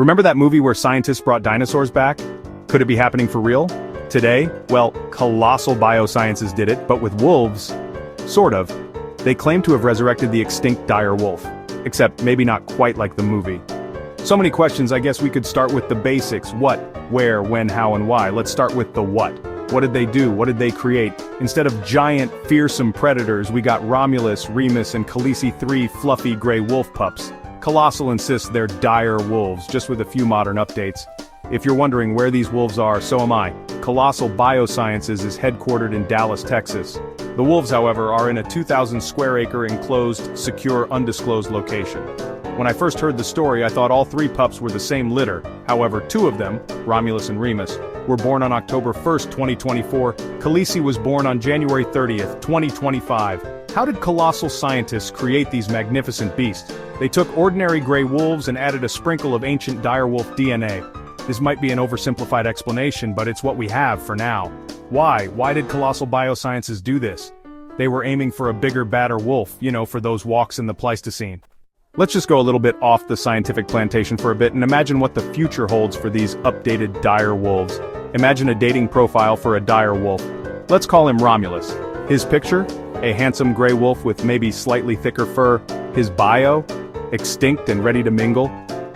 Remember that movie where scientists brought dinosaurs back? Could it be happening for real? Today? Well, Colossal Biosciences did it, but with wolves. Sort of. They claim to have resurrected the extinct dire wolf. Except maybe not quite like the movie. So many questions, I guess we could start with the basics. What, where, when, how, and why. Let's start with the what. What did they do? What did they create? Instead of giant, fearsome predators, we got Romulus, Remus, and Khaleesi, 3 fluffy gray wolf pups. Colossal insists they're dire wolves, just with a few modern updates. If you're wondering where these wolves are, so am I. Colossal Biosciences is headquartered in Dallas, Texas. The wolves, however, are in a 2,000 square acre enclosed, secure, undisclosed location. When I first heard the story, I thought all 3 pups were the same litter. However, 2 of them, Romulus and Remus, were born on October 1st, 2024. Khaleesi was born on January 30th, 2025. How did colossal scientists create these magnificent beasts? They took ordinary gray wolves and added a sprinkle of ancient direwolf DNA. This might be an oversimplified explanation, but it's what we have for now. Why? Why did Colossal Biosciences do this? They were aiming for a bigger, badder wolf, for those walks in the Pleistocene. Let's just go a little bit off the scientific plantation for a bit and imagine what the future holds for these updated dire wolves. Imagine a dating profile for a dire wolf. Let's call him Romulus. His picture? A handsome gray wolf with maybe slightly thicker fur. His bio? Extinct and ready to mingle.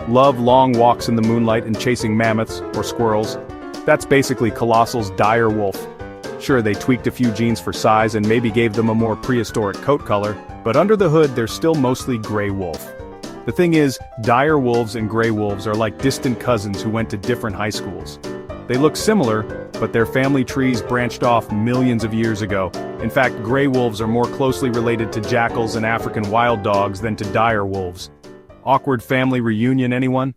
Love long walks in the moonlight and chasing mammoths, or squirrels. That's basically Colossal's dire wolf. Sure, they tweaked a few genes for size and maybe gave them a more prehistoric coat color, but under the hood they're still mostly gray wolf. The thing is, dire wolves and gray wolves are like distant cousins who went to different high schools. They look similar, but their family trees branched off millions of years ago. In fact, gray wolves are more closely related to jackals and African wild dogs than to dire wolves. Awkward family reunion, anyone?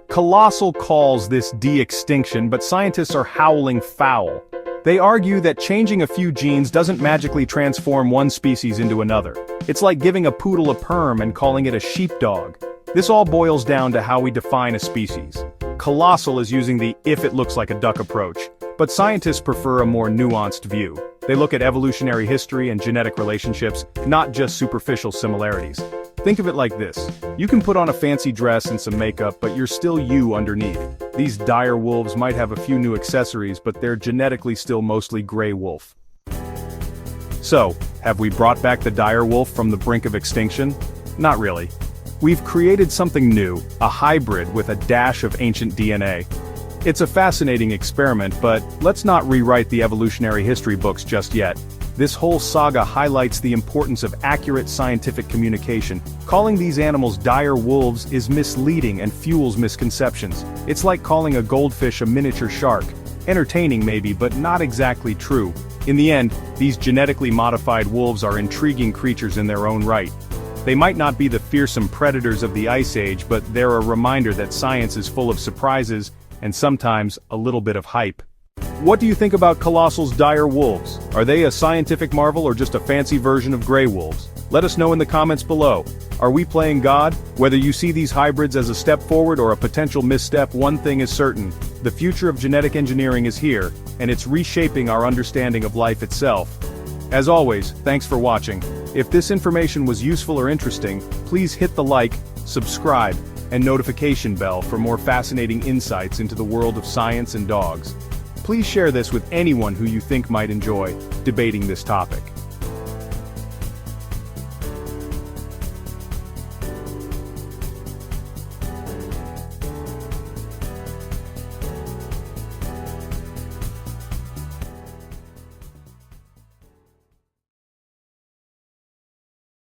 Colossal calls this de-extinction, but scientists are howling foul. They argue that changing a few genes doesn't magically transform one species into another. It's like giving a poodle a perm and calling it a sheepdog. This all boils down to how we define a species. Colossal is using the if it looks like a duck approach, but scientists prefer a more nuanced view. They look at evolutionary history and genetic relationships, not just superficial similarities. Think of it like this. You can put on a fancy dress and some makeup, but you're still you underneath. These dire wolves might have a few new accessories, but they're genetically still mostly gray wolf. So, have we brought back the dire wolf from the brink of extinction? Not really. We've created something new, a hybrid with a dash of ancient DNA. It's a fascinating experiment, but let's not rewrite the evolutionary history books just yet. This whole saga highlights the importance of accurate scientific communication. Calling these animals dire wolves is misleading and fuels misconceptions. It's like calling a goldfish a miniature shark. Entertaining maybe, but not exactly true. In the end, these genetically modified wolves are intriguing creatures in their own right. They might not be the fearsome predators of the Ice Age, but they're a reminder that science is full of surprises, and sometimes a little bit of hype. What do you think about Colossal's dire wolves? Are they a scientific marvel or just a fancy version of gray wolves? Let us know in the comments below. Are we playing God? Whether you see these hybrids as a step forward or a potential misstep, one thing is certain. The future of genetic engineering is here, and it's reshaping our understanding of life itself. As always, thanks for watching. If this information was useful or interesting, please hit the like, subscribe, and notification bell for more fascinating insights into the world of science and dogs. Please share this with anyone who you think might enjoy debating this topic.